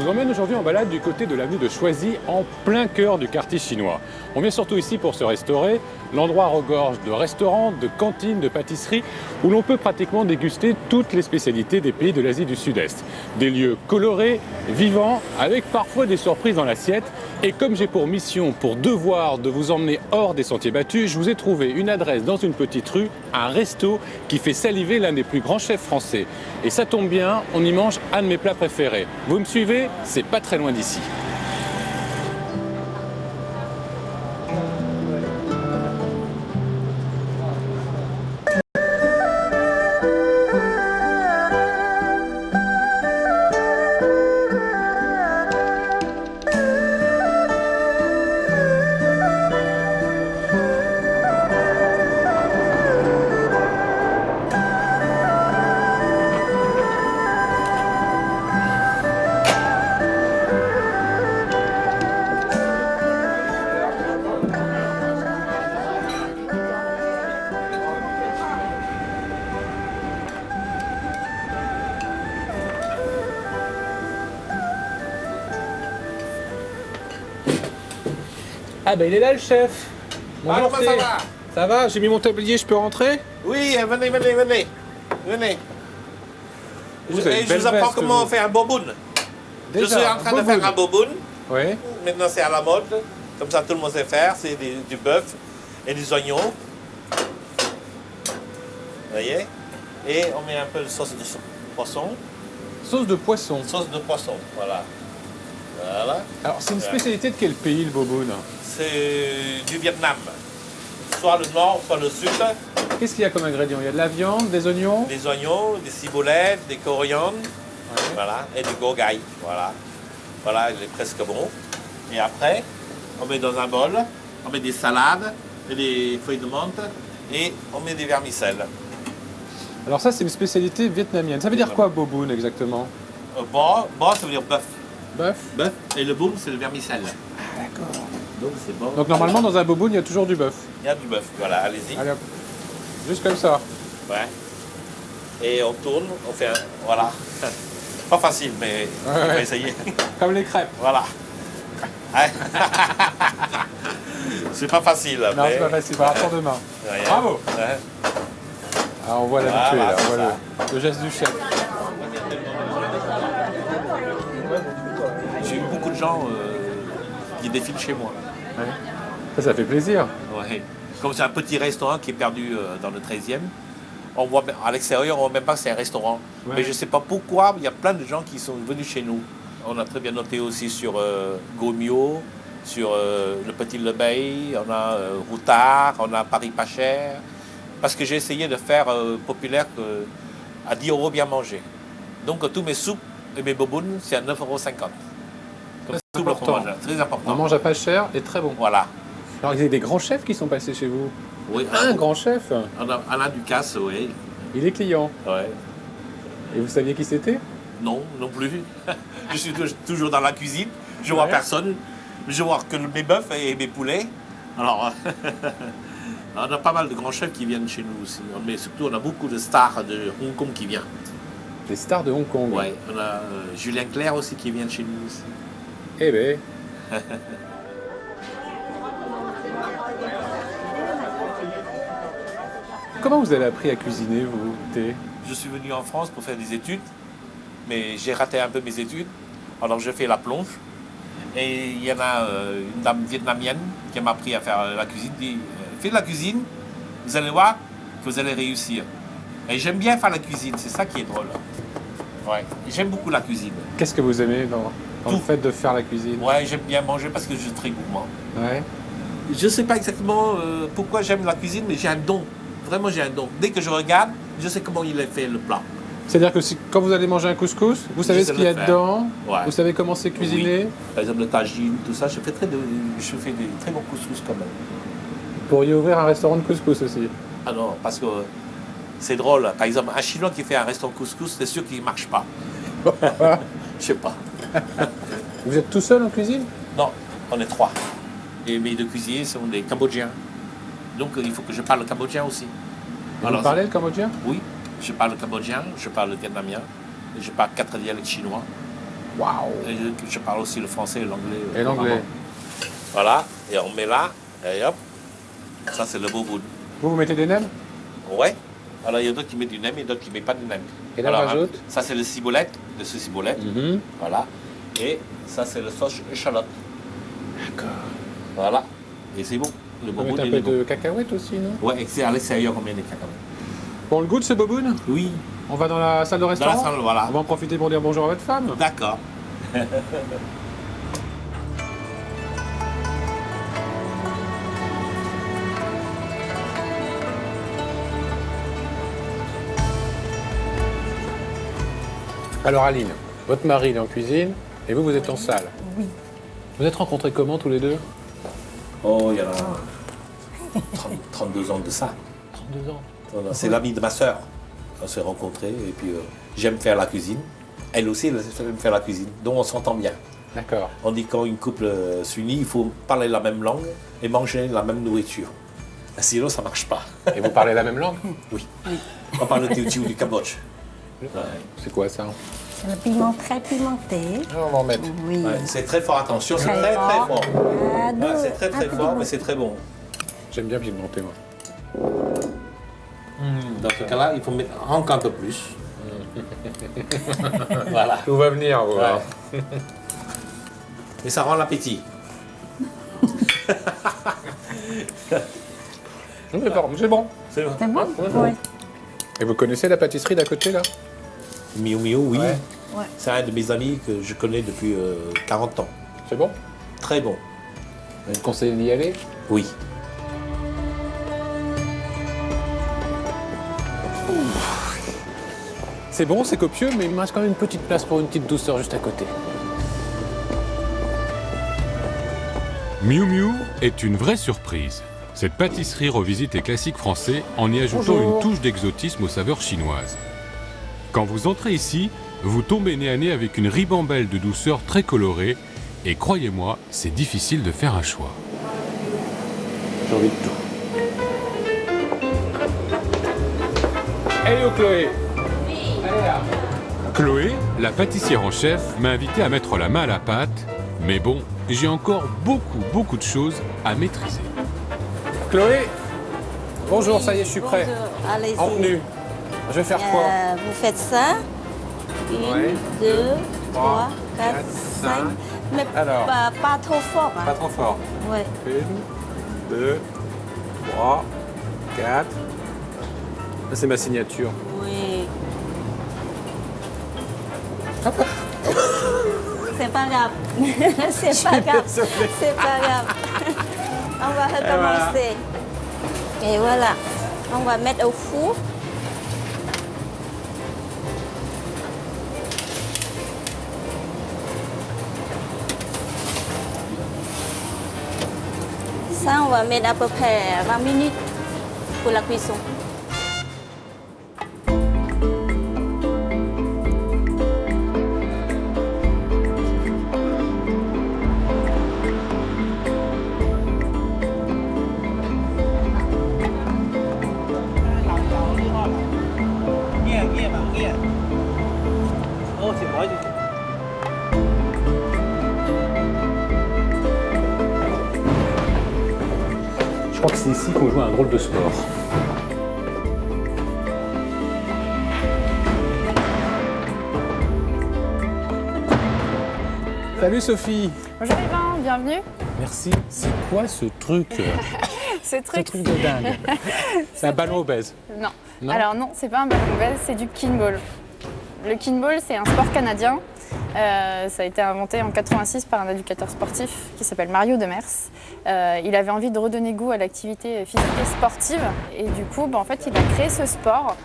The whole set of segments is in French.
vous emmène aujourd'hui en balade du côté de l'avenue de Choisy, en plein cœur du quartier chinois. On vient surtout ici pour se restaurer. L'endroit regorge de restaurants, de cantines, de pâtisseries, où l'on peut pratiquement déguster toutes les spécialités des pays de l'Asie du Sud-Est. Des lieux colorés, vivants, avec parfois des surprises dans l'assiette. Et comme j'ai pour mission, pour devoir de vous emmener hors des sentiers battus, je vous ai trouvé une adresse dans une petite rue, un resto qui fait saliver l'un des plus grands chefs français. Et ça tombe bien, on y mange un de mes plats préférés. Vous me suivez? C'est pas très loin d'ici. Ah ben il est là le chef. Alors, comment ça va? Ça va? J'ai mis mon tablier, je peux rentrer? Oui, venez, venez, venez. Venez. Vous avez une Je belle vous apprends veste, comment vous. faire un boboon. Je Déjà, suis en train de faire un boboon. Oui. Maintenant, c'est à la mode. Comme ça, tout le monde sait faire. C'est du bœuf et des oignons. Vous voyez? Et on met un peu de sauce de poisson. Sauce de poisson. Sauce de poisson, voilà. Voilà. Alors c'est une spécialité de quel pays le boboon? C'est du Vietnam. Soit le nord, soit le sud. Qu'est-ce qu'il y a comme ingrédients? Il y a de la viande, des oignons? Des oignons, des ciboulettes, des coriandres. Ouais. Voilà, et du gogaï, voilà. Voilà, il est presque bon. Et après, on met dans un bol, on met des salades, et des feuilles de menthe, et on met des vermicelles. Alors ça c'est une spécialité vietnamienne. Ça veut dire quoi boboon exactement? Bo, ça veut dire bœuf. Bœuf? Bœuf, et le boum, c'est le vermicelle. Ah d'accord. Donc c'est bon. Donc normalement dans un boboon il y a toujours du bœuf. Il y a du bœuf, voilà, allez-y. Allez hop. Juste comme ça. Ouais. Et on tourne, on fait un... Voilà. Pas facile, mais on va ouais. essayer. Comme les crêpes. Voilà. Ouais. C'est pas facile. Non mais- c'est pas facile, par rapport de main. Rien. Bravo. Ouais. Ah, on voit l'habitué Voilà, là, c'est on voit ça. le geste du chef. J'ai eu beaucoup de gens qui défilent chez moi. Ouais. Ça fait plaisir. Ouais. Comme c'est un petit restaurant qui est perdu dans le 13e, on voit, à l'extérieur, on ne voit même pas que c'est un restaurant. Ouais. Mais je ne sais pas pourquoi, il y a plein de gens qui sont venus chez nous. On a très bien noté aussi sur Gomio, sur le Petit Lebeil, on a Routard, on a Paris pas cher. Parce que j'ai essayé de faire populaire à 10 € bien manger. Donc tous mes soupes et mes bobounes, c'est à 9,50 €. Comme Très tout le important. fromage, très important. On mange à pas cher et très bon. Voilà. Alors il y a des grands chefs qui sont passés chez vous. Oui, Un grand chef, on a Alain Ducasse, oui. il est client. Ouais. Et vous saviez qui c'était? Non, non plus. Je suis toujours dans la cuisine. Je vois Ouais. personne. Je vois que mes bœufs et mes poulets. Alors, on a pas mal de grands chefs qui viennent chez nous aussi. Mais surtout, on a beaucoup de stars de Hong Kong qui viennent. Les stars de Hong Kong. Ouais, on a Julien Clerc aussi qui vient chez nous aussi. Eh ben. Comment vous avez appris à cuisiner, vous, Thé? Je suis venu en France pour faire des études, mais j'ai raté un peu mes études. Alors, je fais la plonge. Et il y en a une dame vietnamienne qui m'a appris à faire la cuisine. Dit, faites la cuisine, vous allez voir que vous allez réussir. Et j'aime bien faire la cuisine, c'est ça qui est drôle. Ouais, j'aime beaucoup la cuisine. Qu'est-ce que vous aimez dans le Tout. fait de faire la cuisine? Ouais, j'aime bien manger parce que je suis très gourmand. Ouais. Je ne sais pas exactement pourquoi j'aime la cuisine, mais j'ai un don. Vraiment, j'ai un don. Dès que je regarde, je sais comment il est fait le plat. C'est-à-dire que quand vous allez manger un couscous, vous savez Je ce sais qu'il y a le faire. dedans, Ouais. vous savez comment c'est cuisiné. Oui. Par exemple, le tagine, tout ça, je fais des très bons couscous quand même. Vous pourriez ouvrir un restaurant de couscous aussi. Ah non, parce que c'est drôle. Par exemple, un Chinois qui fait un restaurant couscous, c'est sûr qu'il ne marche pas. Je sais pas. Vous êtes tout seul en cuisine? Non, on est 3. Et mes 2 cuisiniers sont des Cambodgiens. Donc il faut que je parle cambodgien aussi. Vous parlez le cambodgien? Oui, je parle cambodgien, je parle vietnamien, et je parle 4 dialectes chinois. Waouh! Et je parle aussi le français et l'anglais. Et l'anglais. Voilà, et on met là, et hop. Ça, c'est le boboon. Vous mettez des nems? Ouais. Alors, il y a d'autres qui mettent du nem et d'autres qui ne mettent pas du nem. Et là, on Alors, rajoute? ça, c'est le ciboulette, de ce ciboulette. Voilà. Et ça, c'est le sauce échalote. D'accord. Voilà. Et c'est bon. Le On va boboon, mettre un il peu est bon. de cacahuètes aussi, non? Ouais, et c'est à l'extérieur qu'on met des cacahuètes. Bon, le goût de ce boboon? Oui. On va dans la salle de Dans restaurant? la salle, voilà. On va en profiter pour dire bonjour à votre femme. D'accord. Alors Aline, votre mari il est en cuisine et vous, vous êtes en salle. Oui. Vous êtes rencontrés comment tous les deux? Oh, il y en a 32 ans de ça. 32 ans. Voilà, c'est l'ami de ma sœur. On s'est rencontrés et puis j'aime faire la cuisine. Elle aussi, elle aime faire la cuisine. Donc on s'entend bien. D'accord. On dit quand une couple s'unit, il faut parler la même langue et manger la même nourriture. Sinon, ça ne marche pas. Et vous parlez la même langue? Oui. On parle le teotiou du Cambodge. Ouais. C'est quoi ça? C'est le piment très pimenté. On va en mettre. Oui. Ouais, c'est très fort, attention, c'est Très très très fort. fort. Ah, Ouais, doux, c'est très un très peu fort, de mais c'est très bon. J'aime bien pimenter moi. Dans ce cas-là, il faut mettre encore un peu plus. Voilà. Tout va venir, vous. Ouais. Et ça rend l'appétit. C'est bon. C'est bon. C'est bon? Oui. Et vous connaissez la pâtisserie d'à côté là? Miu Miu, oui. Ouais. Ouais. C'est un de mes amis que je connais depuis 40 ans. C'est bon? Très bon. Vous me conseillez d'y aller? Oui. C'est bon, c'est copieux, mais il me reste quand même une petite place pour une petite douceur juste à côté. Miu Miu est une vraie surprise. Cette pâtisserie revisite les classiques français en y ajoutant Bonjour. une touche d'exotisme aux saveurs chinoises. Quand vous entrez ici, vous tombez nez à nez avec une ribambelle de douceur très colorée et croyez-moi, c'est difficile de faire un choix. J'ai envie de tout. Hello Chloé. Allez là. Chloé, la pâtissière en chef, m'a invité à mettre la main à la pâte, mais bon, j'ai encore beaucoup de choses à maîtriser. Chloé. Bonjour, ça y est, je suis prêt. Bonjour. Allez-y. En tenue. Je vais faire quoi? Vous faites ça. Ouais. 1, 2, 3, 3, 4, 4, 5. 5. Mais Alors. pas trop fort. Hein. Pas trop fort. Ouais. 1, 2, 3, 4. Ça, c'est ma signature. Oui. C'est pas grave. C'est pas grave. désolé. C'est pas grave. On va recommencer. Et voilà. On va mettre au four. Ça, on va mettre à peu près 20 minutes pour la cuisson. Je crois que c'est ici qu'on joue à un drôle de sport. Salut Sophie. Bonjour Yvan, bienvenue. Merci. C'est quoi ce truc Ce Ce truc, truc de dingue. C'est un ballon obèse. non. Non. Alors non, c'est pas un ballon obèse, c'est du kinball. Le kinball, c'est un sport canadien. Ça a été inventé en 86 par un éducateur sportif qui s'appelle Mario Demers. Il avait envie de redonner goût à l'activité physique et sportive. Et du coup, en fait, il a créé ce sport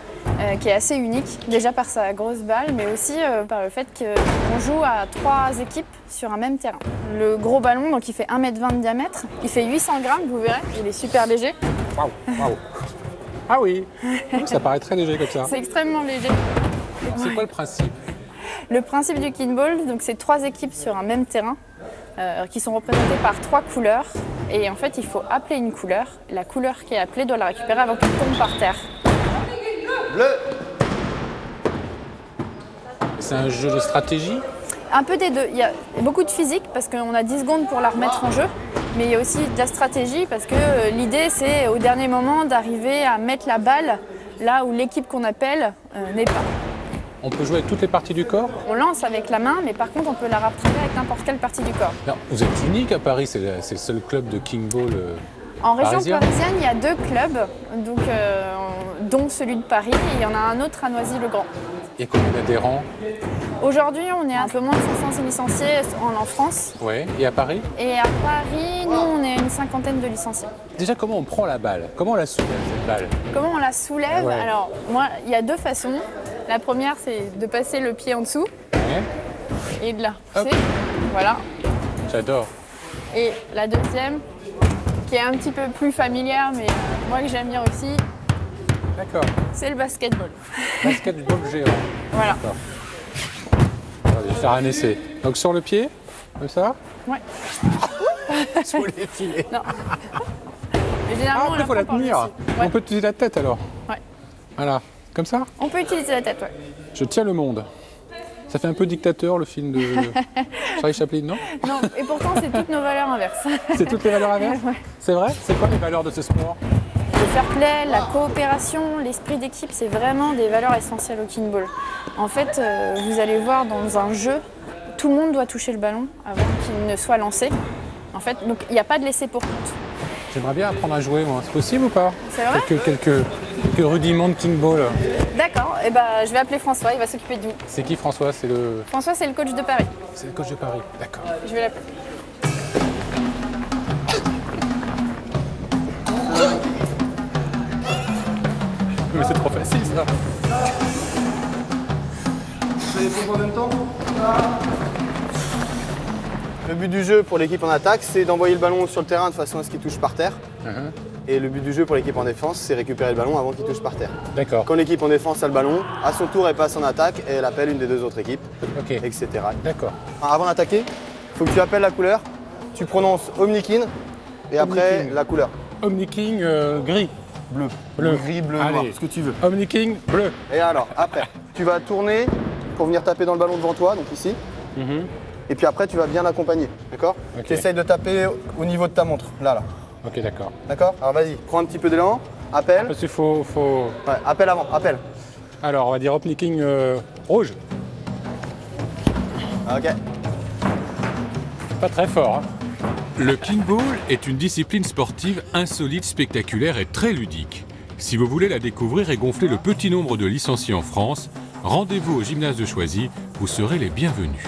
qui est assez unique, déjà par sa grosse balle, mais aussi par le fait qu'on joue à 3 équipes sur un même terrain. Le gros ballon, donc il fait 1,20 m de diamètre, il fait 800 grammes, vous verrez, il est super léger. Waouh, waouh. Ah oui, ça paraît très léger comme ça. C'est extrêmement léger. C'est quoi le principe? Le principe du kinball, donc c'est 3 équipes sur un même terrain qui sont représentées par 3 couleurs. Et en fait, il faut appeler une couleur. La couleur qui est appelée doit la récupérer avant qu'elle tombe par terre. Bleu. C'est un jeu de stratégie? Un peu des deux. Il y a beaucoup de physique parce qu'on a 10 secondes pour la remettre en jeu, mais il y a aussi de la stratégie parce que l'idée c'est au dernier moment d'arriver à mettre la balle là où l'équipe qu'on appelle n'est pas. On peut jouer avec toutes les parties du corps? On lance avec la main, mais par contre on peut la rattraper avec n'importe quelle partie du corps. Non, vous êtes unique à Paris, c'est le seul club de King-Ball En région parisien. parisienne, il y a 2 clubs, donc, dont celui de Paris, et il y en a un autre à Noisy-le-Grand. Il y a combien d'adhérents? Aujourd'hui, on est un peu moins de 500 licenciés en France. Ouais. Et à Paris? Et à Paris, nous, on est une 50aine de licenciés. Déjà, comment on prend la balle? Comment on la soulève, cette balle? Comment on la soulève? Ouais. Alors, moi, il y a 2 façons. La première, c'est de passer le pied en dessous Ouais. et de la Hop. repousser. Voilà. J'adore. Et la deuxième, qui est un petit peu plus familière, mais moi que j'aime bien aussi, D'accord. c'est le basketball. Basketball géant. Voilà. D'accord. Je vais faire un essai. Donc sur le pied, comme ça? Ouais. Sous les filets. Non. Mais Ah, généralement, après, il faut la prend par le tenir. dessus. Ouais. On peut utiliser la tête alors? Ouais. Voilà. Comme ça? On peut utiliser la tête, ouais. Je tiens le monde. Ça fait un peu dictateur, le film de Charlie Chaplin, non? Non, et pourtant, c'est toutes nos valeurs inverses. C'est toutes les valeurs inverses? Ouais. C'est vrai? C'est quoi les valeurs de ce sport? Le fair play, la coopération, l'esprit d'équipe, c'est vraiment des valeurs essentielles au King-Ball. En fait, vous allez voir dans un jeu, tout le monde doit toucher le ballon avant qu'il ne soit lancé. En fait, donc il n'y a pas de laisser pour compte. J'aimerais bien apprendre à jouer, moi. C'est possible ou pas? C'est vrai? Quelques rudiments de King-Ball. D'accord, et ben je vais appeler François, il va s'occuper de vous. C'est qui François? C'est le François, c'est le coach de Paris. coach de Paris. D'accord. Je vais l'appeler. Mais c'est trop facile ça. Vous allez pour en même temps? Le but du jeu pour l'équipe en attaque, c'est d'envoyer le ballon sur le terrain de façon à ce qu'il touche par terre. Et le but du jeu pour l'équipe en défense, c'est récupérer le ballon avant qu'il touche par terre. D'accord. Quand l'équipe en défense a le ballon, à son tour, elle passe en attaque et elle appelle une des 2 autres équipes, Ok. etc. D'accord. Avant d'attaquer, il faut que tu appelles la couleur, tu prononces Omnikin et après Omnikin. la couleur. Omni King gris. Bleu. Bleu. Gris, bleu, Allez. noir, ce que tu veux. Omni King bleu. Et alors, après, tu vas tourner pour venir taper dans le ballon devant toi, donc ici. Et puis après, tu vas bien l'accompagner, d'accord? Ok. Tu essayes de taper au niveau de ta montre, là. Ok, d'accord. D'accord? Alors vas-y, prends un petit peu d'élan, appelle. Parce qu'il faut. Ouais, appelle avant, appelle. Alors, on va dire Omni King rouge. Ok. Pas très fort, hein. Le King-Ball est une discipline sportive insolite, spectaculaire et très ludique. Si vous voulez la découvrir et gonfler le petit nombre de licenciés en France, rendez-vous au gymnase de Choisy, vous serez les bienvenus.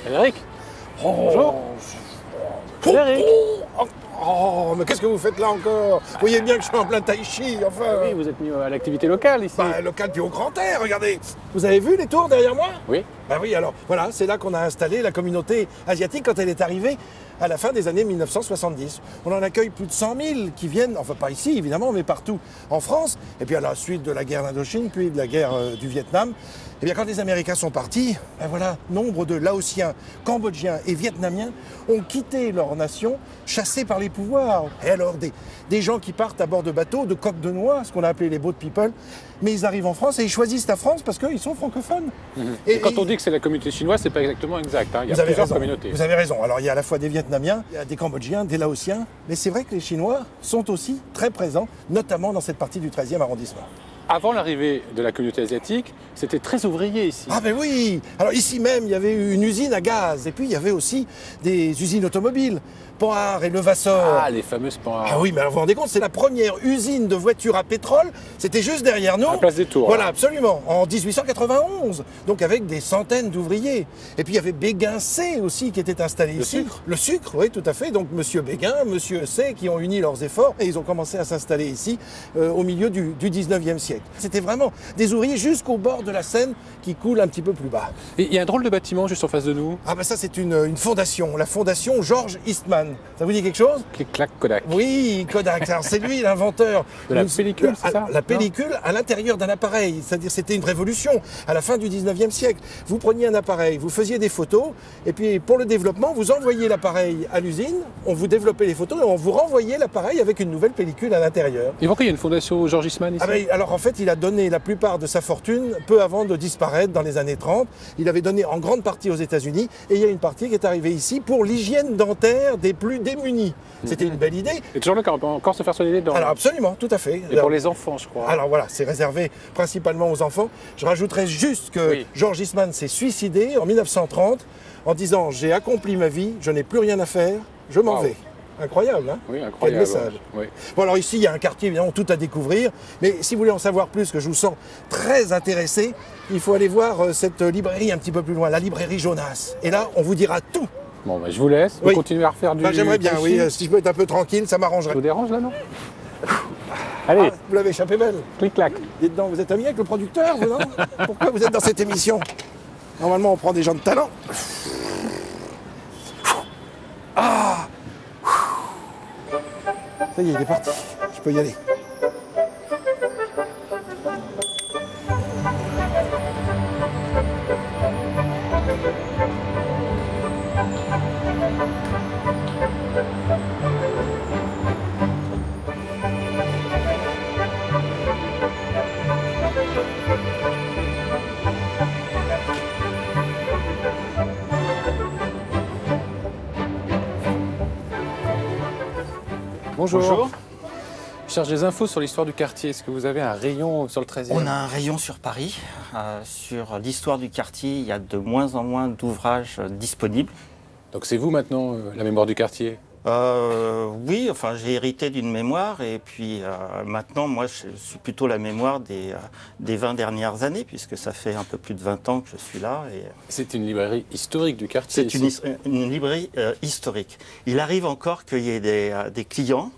Frédéric? Bonjour. Frédéric? Oh, mais qu'est-ce que vous faites là encore? Vous voyez bien que je suis en plein tai chi, enfin. Oui, vous êtes mis à l'activité locale ici. Bah, local puis au grand air, regardez. Vous avez vu les tours derrière moi? Oui. Bah oui, alors voilà, c'est là qu'on a installé la communauté asiatique quand elle est arrivée à la fin des années 1970. On en accueille plus de 100 000 qui viennent, enfin pas ici évidemment, mais partout en France. Et puis à la suite de la guerre d'Indochine, puis de la guerre du Vietnam, eh bien quand les Américains sont partis, ben voilà, nombre de Laotiens, Cambodgiens et Vietnamiens ont quitté leur nation, chassés par les pouvoirs. Et alors des gens qui partent à bord de bateaux, de coques de noix, ce qu'on a appelé les boat people, mais ils arrivent en France et ils choisissent la France parce qu'ils sont francophones. Et quand on dit que c'est la communauté chinoise, c'est pas exactement exact, hein. Il y a Vous avez plusieurs raison. communautés. Vous avez raison. Alors il y a à la fois des Vietnamiens, il y a des Cambodgiens, des Laotiens, mais c'est vrai que les Chinois sont aussi très présents, notamment dans cette partie du 13e arrondissement. avant l'arrivée de la communauté asiatique, c'était très ouvrier ici. Ah ben oui. Alors ici même, il y avait une usine à gaz. Et puis il y avait aussi des usines automobiles. Panhard et Levasseur. Ah, les fameuses Panhard. Ah oui, mais alors, vous vous rendez compte, c'est la première usine de voitures à pétrole. C'était juste derrière nous. À la place des Tours. Voilà, là. absolument. En 1891. Donc avec des centaines d'ouvriers. Et puis il y avait Béguin C aussi qui était installé ici. Sucre. Le sucre, oui, tout à fait. Donc Monsieur Béguin, Monsieur C qui ont uni leurs efforts et ils ont commencé à s'installer ici au milieu du 19e siècle. C'était vraiment des ouvriers jusqu'au bord de la Seine qui coule un petit peu plus bas. Et il y a un drôle de bâtiment juste en face de nous. Ah ben ça c'est une fondation, la fondation George Eastman. Ça vous dit quelque chose? Clic-clac Kodak. Oui, Kodak. Alors, c'est lui l'inventeur De la pellicule, c'est ça? La pellicule à l'intérieur d'un appareil. C'est-à-dire c'était une révolution à la fin du 19e siècle. Vous preniez un appareil, vous faisiez des photos, et puis pour le développement, vous envoyiez l'appareil à l'usine, on vous développait les photos et on vous renvoyait l'appareil avec une nouvelle pellicule à l'intérieur. Et pourquoi il y a une fondation George Eastman ici? Ah ben, alors en fait, il a donné la plupart de sa fortune peu avant de disparaître dans les années 30. Il avait donné en grande partie aux États-Unis et il y a une partie qui est arrivée ici pour l'hygiène dentaire des plus démunis. C'était une belle idée. Et toujours là qu'on peut encore se faire soigner les dents. Alors absolument, tout à fait. Et pour les enfants, je crois. Alors voilà, c'est réservé principalement aux enfants. Je rajouterais juste que Oui. George Eastman s'est suicidé en 1930 en disant « J'ai accompli ma vie, je n'ai plus rien à faire, je m'en Wow. vais ». Incroyable, hein? Oui, Quel incroyable. message. Oui. Bon alors ici, il y a un quartier évidemment tout à découvrir, mais si vous voulez en savoir plus, que je vous sens très intéressé, il faut aller voir cette librairie un petit peu plus loin, la librairie Jonas. Et là, on vous dira tout. Bon, bah, je vous laisse. Vous Oui. continuez à refaire du. Ben, j'aimerais bien, tai oui, chi. si je peux être un peu tranquille, ça Ça m'arrangerait. vous dérange là, non? Allez, Ah, vous l'avez échappé belle. clic-clac. Dites donc, vous êtes ami avec le producteur, vous, non? Pourquoi vous êtes dans cette émission? Normalement, on prend des gens de talent. Ah! Ça y est, il est parti. Je peux y aller. Bonjour. Bonjour. Je cherche des infos sur l'histoire du quartier. Est-ce que vous avez un rayon sur le 13e? On a un rayon sur Paris. Sur l'histoire du quartier, il y a de moins en moins d'ouvrages disponibles. Donc c'est vous maintenant, la mémoire du quartier? Oui, enfin j'ai hérité d'une mémoire et puis maintenant moi je suis plutôt la mémoire des 20 dernières années puisque ça fait un peu plus de 20 ans que je suis là. Et C'est une librairie historique du quartier. c'est ici. une librairie historique. Il arrive encore qu'il y ait des clients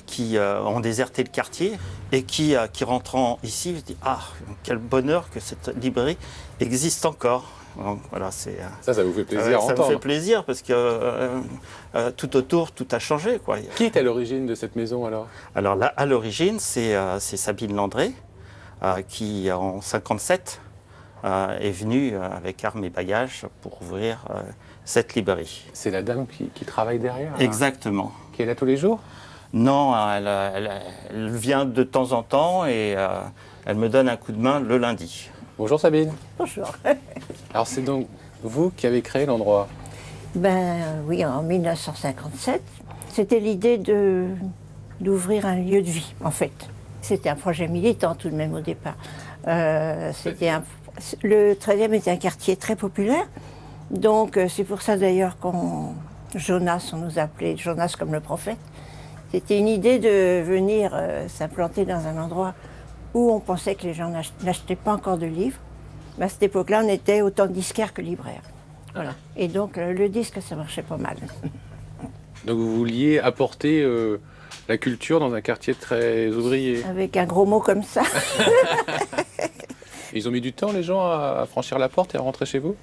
qui ont déserté le quartier et qui rentrant ici se disent « Ah, quel bonheur que cette librairie existe encore !» Donc, voilà, Ça vous fait plaisir à ça me entendre. fait plaisir parce que tout autour, tout a changé, quoi. Qui est à l'origine de cette maison alors? Alors là, à l'origine, c'est Sabine Landré qui, en 57, est venue avec armes et bagages pour ouvrir cette librairie. C'est la dame qui travaille derrière? Exactement. Qui est là tous les jours? Non, elle vient de temps en temps et elle me donne un coup de main le lundi. Bonjour Sabine. Bonjour. Alors c'est donc vous qui avez créé l'endroit? Oui, en 1957. C'était l'idée d'ouvrir un lieu de vie, en fait. C'était un projet militant tout de même au départ. Le 13e était un quartier très populaire. Donc c'est pour ça d'ailleurs Jonas, on nous appelait Jonas comme le prophète. C'était une idée de venir s'implanter dans un endroit où on pensait que les gens n'achetaient pas encore de livres. Mais à cette époque-là, on était autant disquaires que libraires. Voilà. Et donc, le disque, ça marchait pas mal. Donc vous vouliez apporter la culture dans un quartier très ouvrier. Avec un gros mot comme ça. Ils ont mis du temps les gens à franchir la porte et à rentrer chez vous?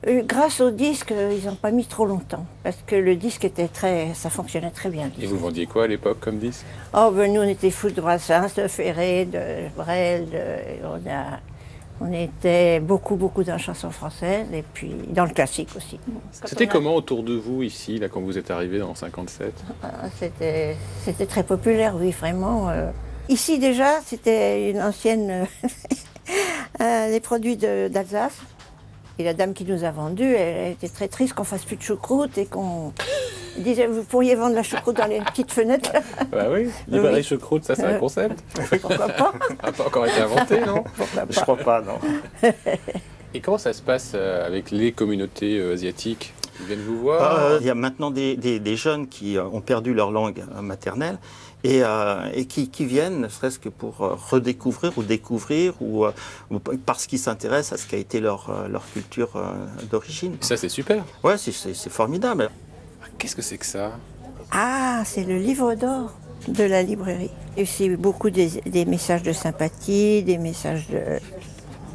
Grâce au disque, ils n'ont pas mis trop longtemps. Parce que le disque ça fonctionnait très bien. Et vous vendiez quoi à l'époque comme disque? Oh, ben nous, on était fous de Brassens, de Ferré, de Brel. On était beaucoup dans la chanson française et puis dans le classique aussi. C'était comment autour de vous ici, là, quand vous êtes arrivé en 57? C'était très populaire, oui, vraiment. Ici, déjà, c'était une ancienne... les produits d'Alsace. Et la dame qui nous a vendu, elle était très triste qu'on fasse plus de choucroute et qu'on Il disait, vous pourriez vendre la choucroute dans les petites fenêtres. Bah oui, librairie Oui. choucroute, ça c'est un concept. Pourquoi pas? Ça n'a pas encore été inventé, non? Pourquoi Je pas? crois pas, non. Et comment ça se passe avec les communautés asiatiques? Ils viennent vous voir? Il y a maintenant des jeunes qui ont perdu leur langue maternelle et qui viennent, ne serait-ce que pour redécouvrir ou découvrir ou parce qu'ils s'intéressent à ce qu'a été leur culture d'origine. Ça c'est super. Ouais, c'est formidable. Qu'est-ce que c'est que ça? Ah, c'est le livre d'or de la librairie. Et c'est beaucoup des messages de sympathie, des messages de...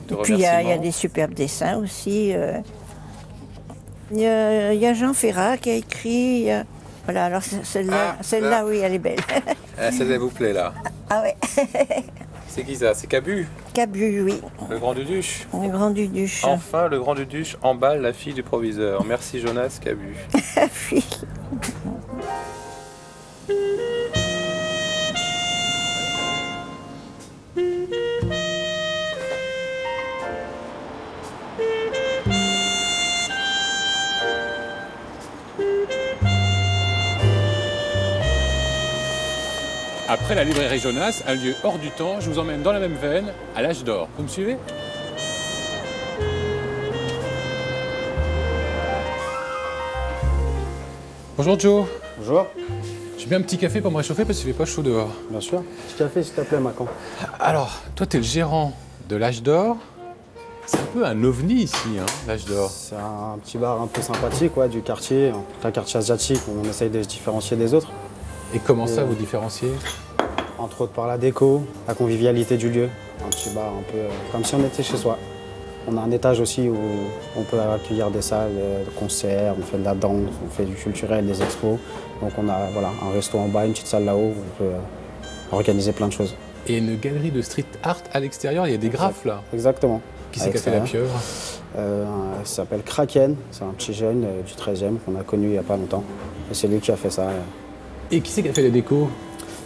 De Puis il y a remerciements. des superbes dessins aussi. Il y a Jean Ferrat qui a écrit. Voilà, alors celle-là, là. oui, elle est belle. Ah, celle-là vous plaît là. Ah ouais, C'est qui ça? C'est Cabu, Cabu, oui, le grand duduche. le grand Duduche. Enfin, le grand duduche emballe la fille du proviseur. Merci Jonas Cabu. Oui. Après la librairie Jonas, un lieu hors du temps, je vous emmène dans la même veine, à l'âge d'or. Vous me suivez? Bonjour Joe. Bonjour, J'ai bien un petit café pour me réchauffer parce qu'il fait pas chaud dehors. bien sûr. Petit café s'il te plaît, Macan. Alors, toi t'es le gérant de l'âge d'or. C'est un peu un ovni ici, hein, l'âge d'or. C'est un petit bar un peu sympathique du quartier. Un quartier asiatique où on essaye de se différencier des autres. Et comment ça vous différenciez? Entre autres par la déco, la convivialité du lieu. Un petit bar un peu comme si on était chez soi. On a un étage aussi où on peut accueillir des salles de concerts, on fait de la danse, on fait du culturel, des expos. Donc on a un resto en bas, une petite salle là-haut où on peut organiser plein de choses. Et une galerie de street art à l'extérieur, il y a des graphes là. Exactement. Qui c'est qui a fait la pieuvre? Il s'appelle Kraken, c'est un petit jeune du 13e qu'on a connu il n'y a pas longtemps. Et c'est lui qui a fait ça. Et qui c'est qui a fait les décos?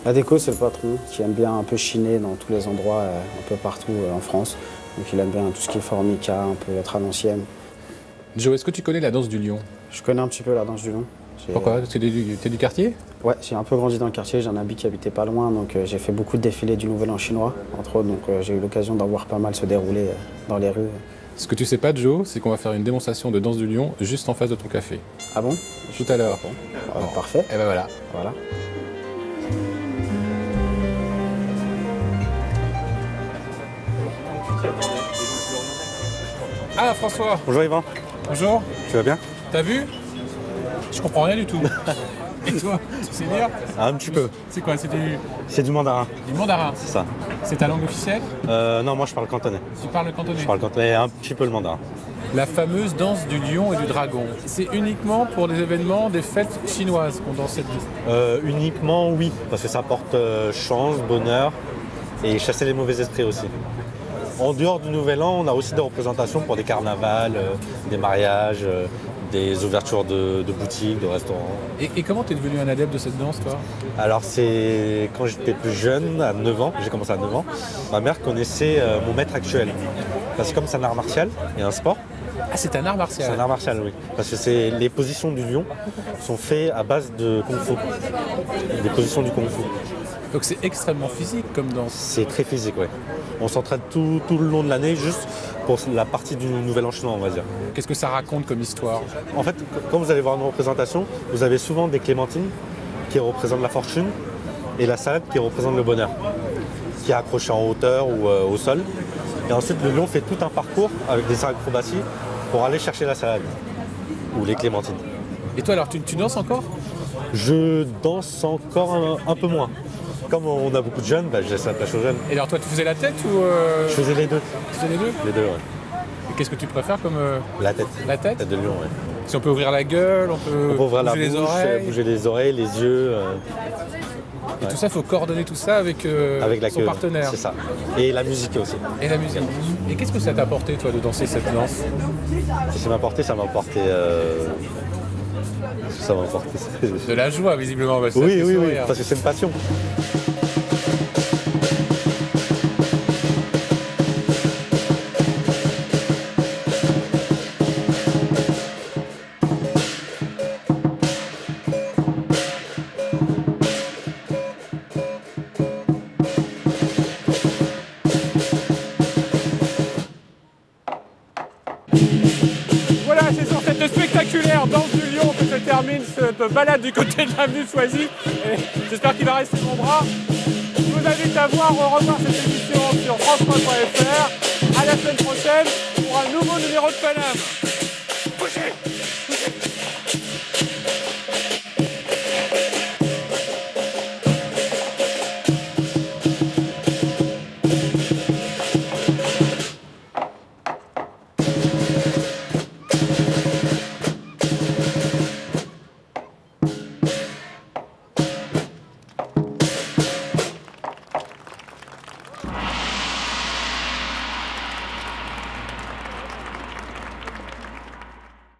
La déco, c'est le patron qui aime bien un peu chiner dans tous les endroits, un peu partout en France. Donc il aime bien tout ce qui est formica, un peu être à l'ancienne. Joe, est-ce que tu connais la danse du lion? Je connais un petit peu la danse du lion. Pourquoi? T'es du quartier? Ouais, j'ai un peu grandi dans le quartier, j'ai un ami qui habitait pas loin, donc j'ai fait beaucoup de défilés du Nouvel An chinois, entre autres, donc j'ai eu l'occasion d'en voir pas mal se dérouler dans les rues. Ce que tu sais pas, Joe, c'est qu'on va faire une démonstration de danse du lion juste en face de ton café. Ah bon? Tout à l'heure. Parfait, Et ben voilà. voilà. Ah, François. Bonjour Yvan, Bonjour. tu vas bien? T'as vu? Je comprends rien du tout. Et toi, tu sais lire? Un petit peu. C'est quoi? C'est C'est du mandarin, du mandarin. c'est ça. C'est ta langue officielle? Non, moi je parle cantonais. Tu parles le cantonais? Je parle cantonais, un petit peu le mandarin. La fameuse danse du lion et du dragon. C'est uniquement pour des événements, des fêtes chinoises qu'on danse cette danse. Uniquement oui, parce que ça porte chance, bonheur et chasser les mauvais esprits aussi. En dehors du Nouvel An, on a aussi des représentations pour des carnavals, des mariages, des ouvertures de boutiques, de restaurants. Et comment t'es devenu un adepte de cette danse, toi? Alors c'est quand j'étais plus jeune, à 9 ans, j'ai commencé à 9 ans, ma mère connaissait mon maître actuel. Parce que comme c'est un art martial et un sport, Ah, c'est un art c'est martial. un art martial, oui. Parce que les positions du lion sont faites à base de kung-fu. Des positions du kung-fu. Donc c'est extrêmement physique comme danse. C'est très physique, oui. On s'entraîne tout le long de l'année juste pour la partie du Nouvel An chinois, on va dire. Qu'est-ce que ça raconte comme histoire? En fait, quand vous allez voir nos représentations, vous avez souvent des clémentines qui représentent la fortune et la salade qui représente le bonheur, qui est accrochée en hauteur ou au sol. Et ensuite, le lion fait tout un parcours avec des acrobaties pour aller chercher la salade ou les clémentines. Et toi, alors, tu danses encore? Je danse encore un peu moins. Comme on a beaucoup de jeunes, je laisse la place aux jeunes. Et alors, toi, tu faisais la tête ou Je faisais les deux. tu faisais les deux? Les deux, ouais. Et qu'est-ce que tu préfères comme La tête. la tête? Tête de lion, ouais. Si on peut ouvrir la gueule, on peut, On peut ouvrir la bouger bouche, les oreilles. bouger les oreilles, les yeux, Et tout ça, il faut coordonner tout ça avec, avec la son queue. partenaire. C'est ça. Et la musique aussi. Et la musique. Et qu'est-ce que ça t'a apporté, toi, de danser cette danse? Ça m'a apporté. Ça m'a apporté. De la joie, visiblement. Bah, ça Oui, fait oui, oui, sourire. parce que c'est une passion. spectaculaire danse du lion que se termine cette balade du côté de l'avenue de Choisy. Et j'espère qu'il va rester mon bras. Je vous invite à voir ou revoir cette émission sur france3.fr. À la semaine prochaine pour un nouveau numéro de Paname. Bougez!